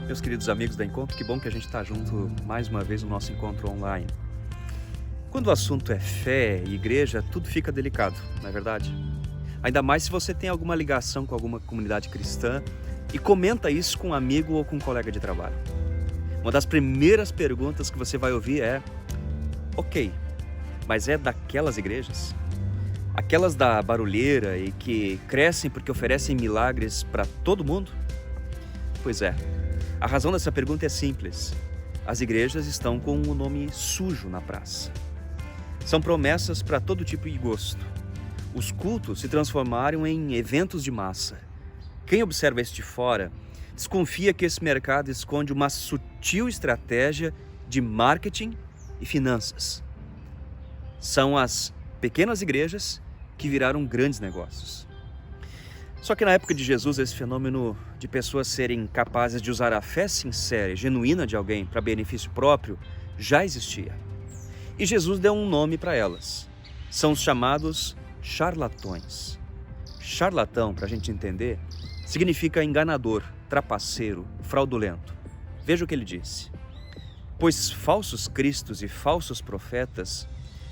Meus queridos amigos da Encontro, que bom que a gente está junto mais uma vez no nosso encontro online. Quando o assunto é fé e igreja, tudo fica delicado, não é verdade? Ainda mais se você tem alguma ligação com alguma comunidade cristã e comenta isso com um amigo ou com um colega de trabalho. Uma das primeiras perguntas que você vai ouvir é: ok, mas é daquelas igrejas? Aquelas da barulheira e que crescem porque oferecem milagres para todo mundo? Pois é. A razão dessa pergunta é simples. As igrejas estão com o nome sujo na praça. São promessas para todo tipo de gosto. Os cultos se transformaram em eventos de massa. Quem observa isso de fora desconfia que esse mercado esconde uma sutil estratégia de marketing e finanças. São as pequenas igrejas que viraram grandes negócios. Só que na época de Jesus, esse fenômeno de pessoas serem capazes de usar a fé sincera e genuína de alguém para benefício próprio já existia. E Jesus deu um nome para elas. São os chamados charlatões. Charlatão, para a gente entender, significa enganador, trapaceiro, fraudulento. Veja o que ele disse. Pois falsos cristos e falsos profetas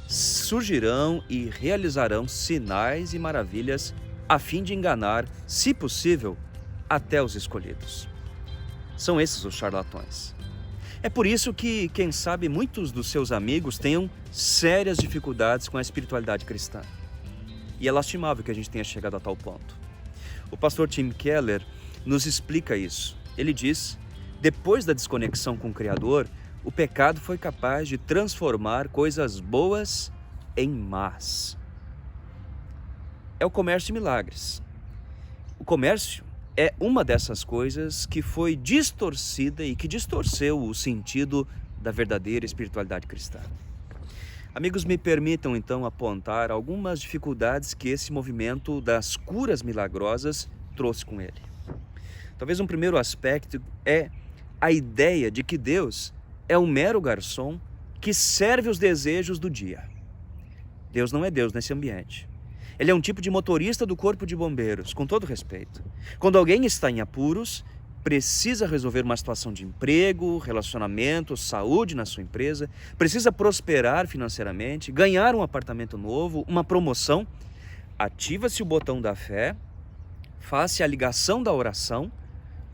surgirão e realizarão sinais e maravilhas a fim de enganar, se possível, até os escolhidos. São esses os charlatões. É por isso que, quem sabe, muitos dos seus amigos tenham sérias dificuldades com a espiritualidade cristã. E é lastimável que a gente tenha chegado a tal ponto. O pastor Tim Keller nos explica isso. Ele diz: depois da desconexão com o Criador, o pecado foi capaz de transformar coisas boas em más. É o comércio de milagres. O comércio é uma dessas coisas que foi distorcida e que distorceu o sentido da verdadeira espiritualidade cristã. Amigos, me permitam então apontar algumas dificuldades que esse movimento das curas milagrosas trouxe com ele. Talvez um primeiro aspecto é a ideia de que Deus é um mero garçom que serve os desejos do dia. Deus não é Deus nesse ambiente. Ele é um tipo de motorista do corpo de bombeiros, com todo respeito. Quando alguém está em apuros, precisa resolver uma situação de emprego, relacionamento, saúde na sua empresa, precisa prosperar financeiramente, ganhar um apartamento novo, uma promoção, ativa-se o botão da fé, faz-se a ligação da oração,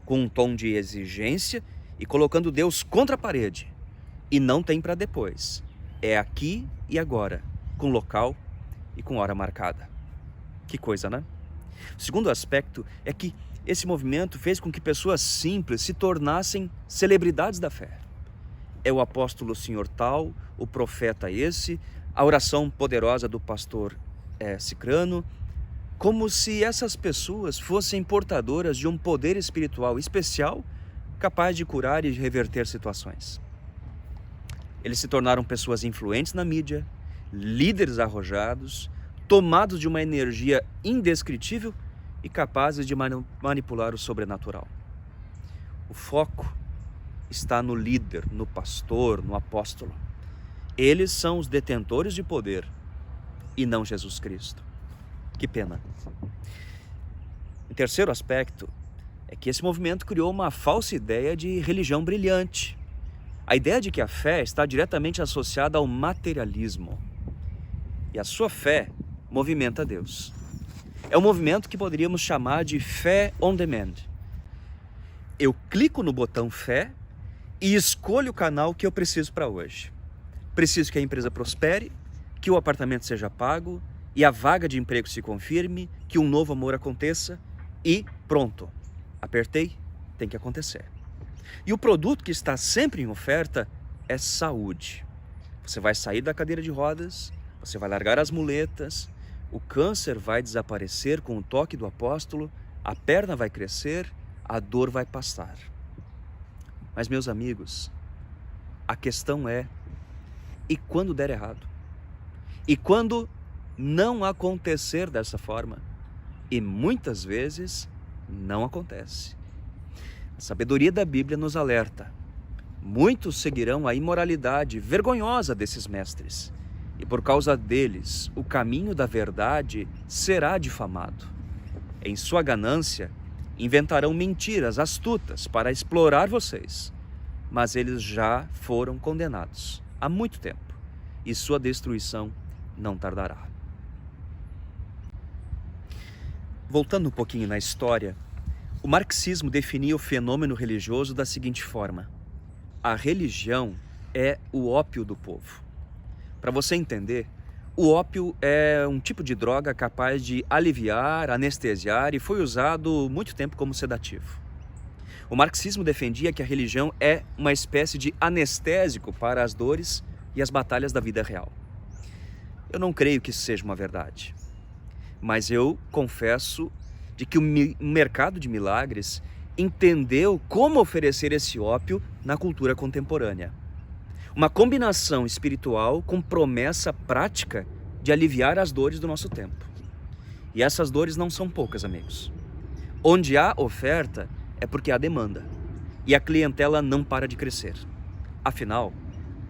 com um tom de exigência e colocando Deus contra a parede. E não tem para depois. É aqui e agora, com local e com hora marcada. Que coisa, né? O segundo aspecto é que esse movimento fez com que pessoas simples se tornassem celebridades da fé. É o apóstolo senhor tal, o profeta esse, a oração poderosa do pastor cicrano, como se essas pessoas fossem portadoras de um poder espiritual especial capaz de curar e de reverter situações. Eles se tornaram pessoas influentes na mídia, líderes arrojados, tomados de uma energia indescritível e capazes de manipular o sobrenatural. O foco está no líder, no pastor, no apóstolo. Eles são os detentores de poder e não Jesus Cristo. Que pena. O terceiro aspecto é que esse movimento criou uma falsa ideia de religião brilhante. A ideia de que a fé está diretamente associada ao materialismo. E a sua fé movimenta Deus. É um movimento que poderíamos chamar de fé on demand. Eu clico no botão fé e escolho o canal que eu preciso para hoje. Preciso que a empresa prospere, que o apartamento seja pago e a vaga de emprego se confirme, que um novo amor aconteça e pronto. Apertei, tem que acontecer. E o produto que está sempre em oferta é saúde. Você vai sair da cadeira de rodas, você vai largar as muletas, o câncer vai desaparecer com o toque do apóstolo, a perna vai crescer, a dor vai passar. Mas, meus amigos, a questão é: e quando der errado? E quando não acontecer dessa forma? E muitas vezes não acontece. A sabedoria da Bíblia nos alerta. Muitos seguirão a imoralidade vergonhosa desses mestres, e por causa deles, o caminho da verdade será difamado. Em sua ganância, inventarão mentiras astutas para explorar vocês, mas eles já foram condenados há muito tempo, e sua destruição não tardará. Voltando um pouquinho na história, o marxismo definia o fenômeno religioso da seguinte forma: a religião é o ópio do povo. Para você entender, o ópio é um tipo de droga capaz de aliviar, anestesiar e foi usado muito tempo como sedativo. O marxismo defendia que a religião é uma espécie de anestésico para as dores e as batalhas da vida real. Eu não creio que isso seja uma verdade, mas eu confesso de que o mercado de milagres entendeu como oferecer esse ópio na cultura contemporânea. Uma combinação espiritual com promessa prática de aliviar as dores do nosso tempo. E essas dores não são poucas, amigos. Onde há oferta é porque há demanda. E a clientela não para de crescer. Afinal,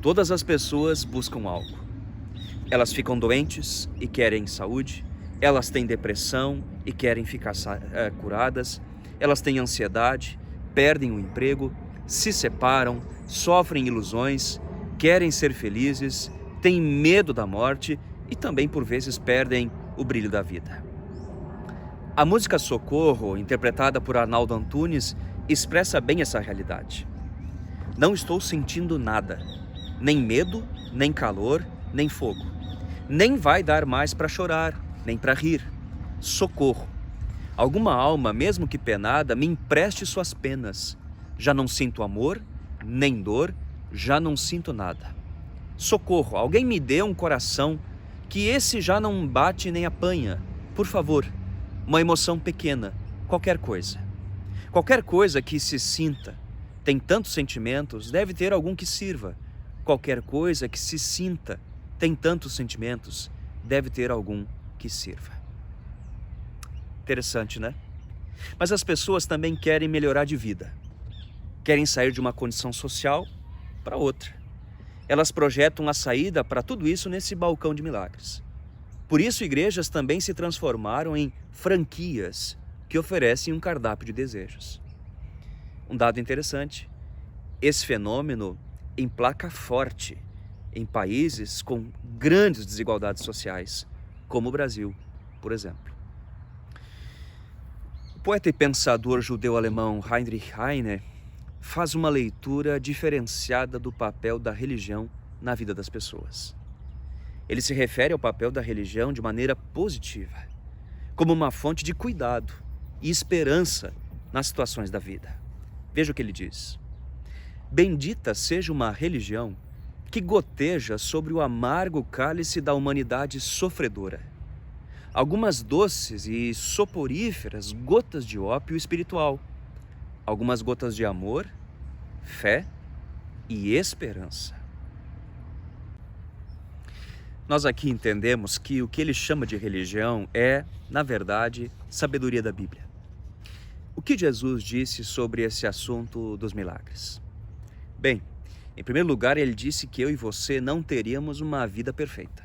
todas as pessoas buscam algo. Elas ficam doentes e querem saúde. Elas têm depressão e querem ficar curadas. Elas têm ansiedade, perdem o emprego, se separam, sofrem ilusões, querem ser felizes, têm medo da morte e também por vezes perdem o brilho da vida. A música Socorro, interpretada por Arnaldo Antunes, expressa bem essa realidade. Não estou sentindo nada, nem medo, nem calor, nem fogo. Nem vai dar mais para chorar, nem para rir. Socorro. Alguma alma, mesmo que penada, me empreste suas penas. Já não sinto amor, nem dor, já não sinto nada. Socorro, alguém me dê um coração, que esse já não bate nem apanha. Por favor, uma emoção pequena, qualquer coisa. Qualquer coisa que se sinta. Tem tantos sentimentos, deve ter algum que sirva. Qualquer coisa que se sinta, tem tantos sentimentos, deve ter algum que sirva. Interessante, né? Mas as pessoas também querem melhorar de vida. Querem sair de uma condição social para outra. Elas projetam a saída para tudo isso nesse balcão de milagres. Por isso, igrejas também se transformaram em franquias que oferecem um cardápio de desejos. Um dado interessante: esse fenômeno emplaca forte em países com grandes desigualdades sociais, como o Brasil, por exemplo. O poeta e pensador judeu-alemão Heinrich Heine faz uma leitura diferenciada do papel da religião na vida das pessoas. Ele se refere ao papel da religião de maneira positiva, como uma fonte de cuidado e esperança nas situações da vida. Veja o que ele diz: bendita seja uma religião que goteja sobre o amargo cálice da humanidade sofredora. Algumas doces e soporíferas gotas de ópio espiritual, algumas gotas de amor, fé e esperança. Nós aqui entendemos que o que ele chama de religião é, na verdade, sabedoria da Bíblia. O que Jesus disse sobre esse assunto dos milagres? Bem, em primeiro lugar, ele disse que eu e você não teríamos uma vida perfeita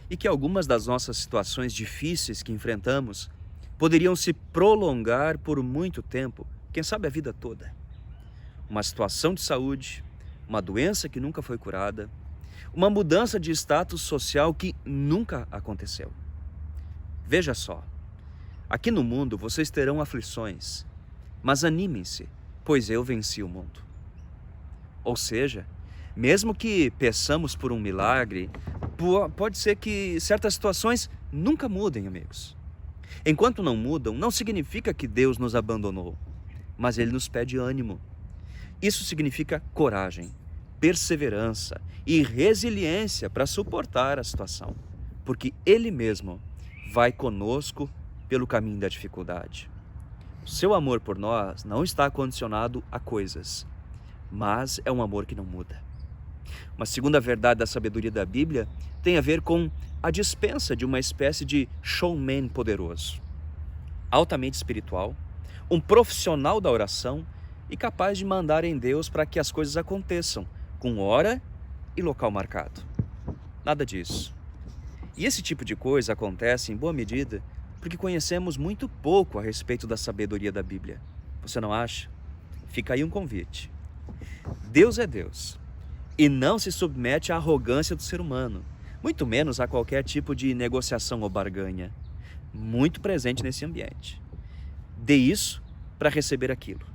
e que algumas das nossas situações difíceis que enfrentamos poderiam se prolongar por muito tempo, quem sabe a vida toda. Uma situação de saúde, uma doença que nunca foi curada, uma mudança de status social que nunca aconteceu. Veja só, aqui no mundo vocês terão aflições, mas animem-se, pois eu venci o mundo. Ou seja, mesmo que peçamos por um milagre, pode ser que certas situações nunca mudem, amigos. Enquanto não mudam, não significa que Deus nos abandonou, mas Ele nos pede ânimo. Isso significa coragem, perseverança e resiliência para suportar a situação, porque Ele mesmo vai conosco pelo caminho da dificuldade. O seu amor por nós não está condicionado a coisas, mas é um amor que não muda. Uma segunda verdade da sabedoria da Bíblia tem a ver com a dispensa de uma espécie de showman poderoso, altamente espiritual, um profissional da oração e capaz de mandar em Deus para que as coisas aconteçam, com hora e local marcado. Nada disso. E esse tipo de coisa acontece em boa medida porque conhecemos muito pouco a respeito da sabedoria da Bíblia. Você não acha? Fica aí um convite. Deus é Deus e não se submete à arrogância do ser humano, muito menos a qualquer tipo de negociação ou barganha. Muito presente nesse ambiente. Dê isso para receber aquilo.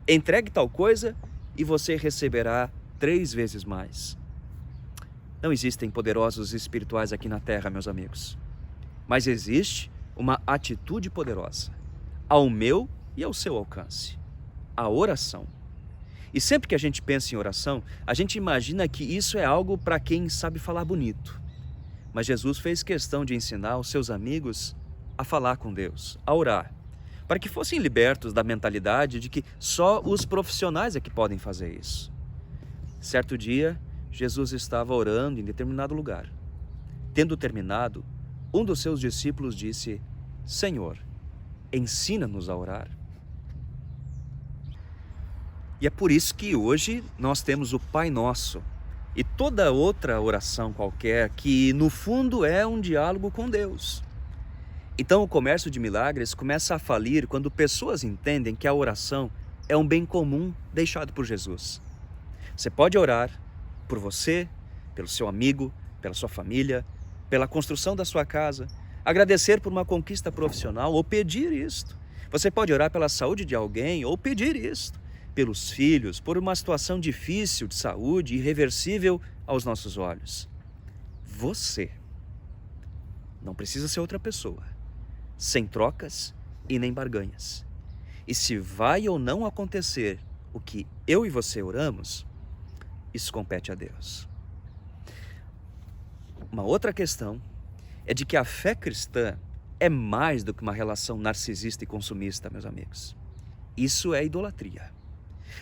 Entregue tal coisa e você receberá 3 vezes mais. Não existem poderosos espirituais aqui na terra, meus amigos. Mas existe uma atitude poderosa, ao meu e ao seu alcance. A oração. E sempre que a gente pensa em oração, a gente imagina que isso é algo para quem sabe falar bonito. Mas Jesus fez questão de ensinar os seus amigos a falar com Deus, a orar, para que fossem libertos da mentalidade de que só os profissionais é que podem fazer isso. Certo dia, Jesus estava orando em determinado lugar. Tendo terminado, um dos seus discípulos disse: Senhor, ensina-nos a orar. E é por isso que hoje nós temos o Pai Nosso e toda outra oração qualquer que no fundo é um diálogo com Deus. Então o comércio de milagres começa a falir quando pessoas entendem que a oração é um bem comum deixado por Jesus. Você pode orar por você, pelo seu amigo, pela sua família, pela construção da sua casa, agradecer por uma conquista profissional ou pedir isto. Você pode orar pela saúde de alguém ou pedir isto, pelos filhos, por uma situação difícil de saúde, irreversível aos nossos olhos. Você não precisa ser outra pessoa, sem trocas e nem barganhas. E se vai ou não acontecer o que eu e você oramos, isso compete a Deus. Uma outra questão é de que a fé cristã é mais do que uma relação narcisista e consumista, meus amigos. Isso é idolatria.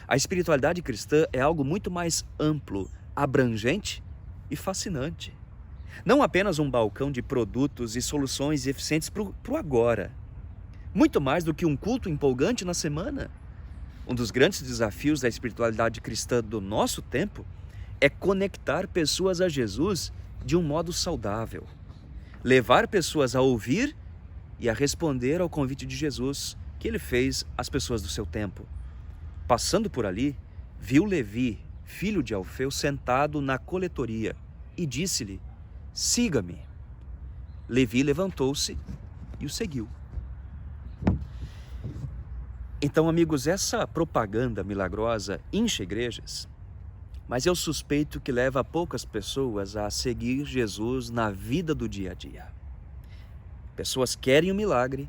A espiritualidade cristã é algo muito mais amplo, abrangente e fascinante. Não apenas um balcão de produtos e soluções eficientes para o agora. Muito mais do que um culto empolgante na semana. Um dos grandes desafios da espiritualidade cristã do nosso tempo é conectar pessoas a Jesus de um modo saudável. Levar pessoas a ouvir e a responder ao convite de Jesus que ele fez às pessoas do seu tempo. Passando por ali, viu Levi, filho de Alfeu, sentado na coletoria e disse-lhe: siga-me. Levi levantou-se e o seguiu. Então, amigos, essa propaganda milagrosa enche igrejas, mas eu suspeito que leva poucas pessoas a seguir Jesus na vida do dia a dia. Pessoas querem o milagre,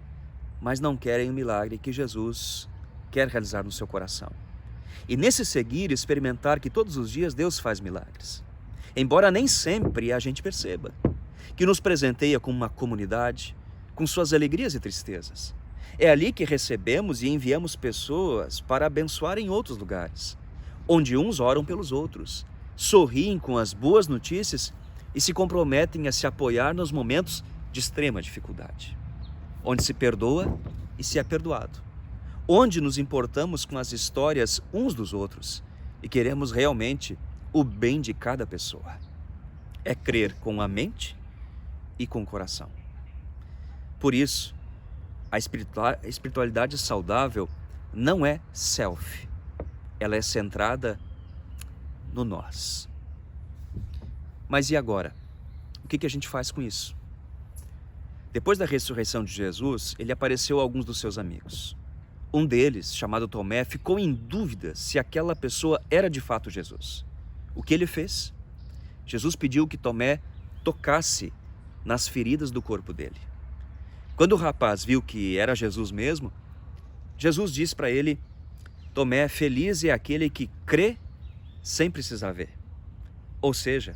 mas não querem o milagre que Jesus quer realizar no seu coração. E nesse seguir, experimentar que todos os dias Deus faz milagres. Embora nem sempre a gente perceba, que nos presenteia com uma comunidade, com suas alegrias e tristezas. É ali que recebemos e enviamos pessoas para abençoar em outros lugares, onde uns oram pelos outros, sorriem com as boas notícias e se comprometem a se apoiar nos momentos de extrema dificuldade, onde se perdoa e se é perdoado, onde nos importamos com as histórias uns dos outros e queremos realmente o bem de cada pessoa. É crer com a mente e com o coração. Por isso, a espiritualidade saudável não é self, ela é centrada no nós. Mas e agora? O que a gente faz com isso? Depois da ressurreição de Jesus, ele apareceu a alguns dos seus amigos. Um deles, chamado Tomé, ficou em dúvida se aquela pessoa era de fato Jesus. O que ele fez? Jesus pediu que Tomé tocasse nas feridas do corpo dele. Quando o rapaz viu que era Jesus mesmo, Jesus disse para ele: Tomé, feliz é aquele que crê sem precisar ver. Ou seja,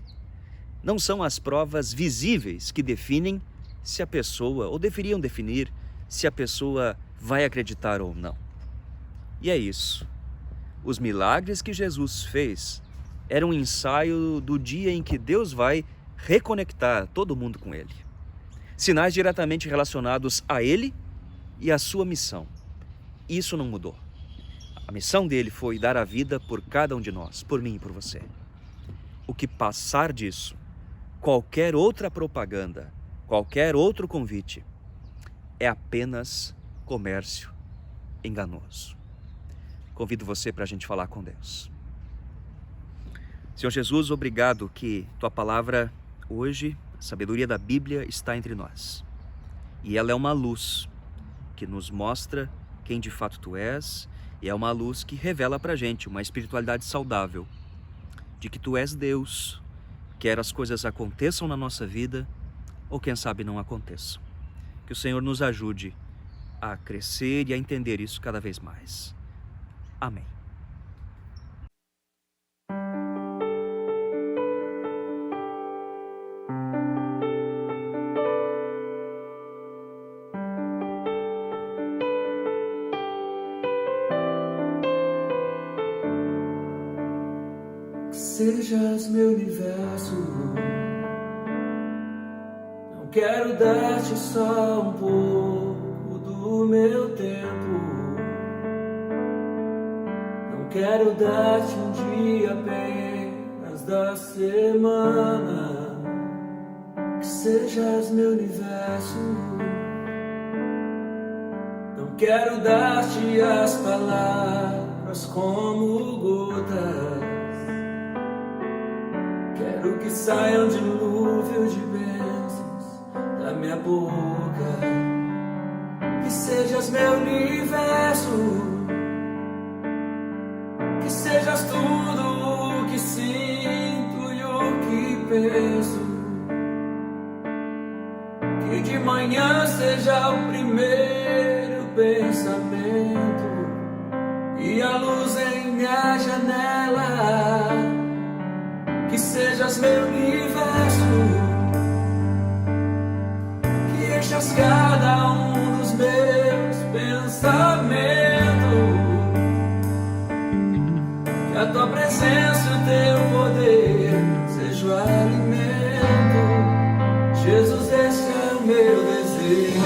não são as provas visíveis que definem se a pessoa, ou deveriam definir, se a pessoa vai acreditar ou não. E é isso. Os milagres que Jesus fez eram um ensaio do dia em que Deus vai reconectar todo mundo com Ele. Sinais diretamente relacionados a Ele e à sua missão. Isso não mudou. A missão dele foi dar a vida por cada um de nós, por mim e por você. O que passar disso, qualquer outra propaganda, qualquer outro convite, é apenas comércio enganoso. Convido você para a gente falar com Deus. Senhor Jesus, obrigado que Tua palavra hoje, a sabedoria da Bíblia, está entre nós. E ela é uma luz que nos mostra quem de fato Tu és, e é uma luz que revela para a gente uma espiritualidade saudável, de que Tu és Deus, quer as coisas aconteçam na nossa vida, ou quem sabe não aconteçam. Que o Senhor nos ajude a crescer e a entender isso cada vez mais. Amém. Que sejas meu universo, não quero dar-te só um pouco do meu tempo. Quero dar-te um dia apenas da semana. Que sejas meu universo. Não quero dar-te as palavras como gotas. Quero que saia um dilúvio de bênçãos da minha boca. Que sejas meu universo. Que sejas tudo o que sinto e o que penso. Que de manhã seja o primeiro pensamento e a luz em minha janela. Que sejas meu universo. Que enchas cada um dos meus pensamentos. A tua presença e o teu poder seja o alimento. Jesus, esse é o meu desejo.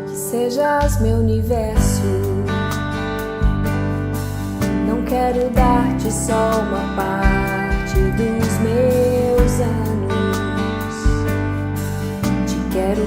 Que sejas meu universo. Não quero dar-te só uma parte dos meus anos. Te quero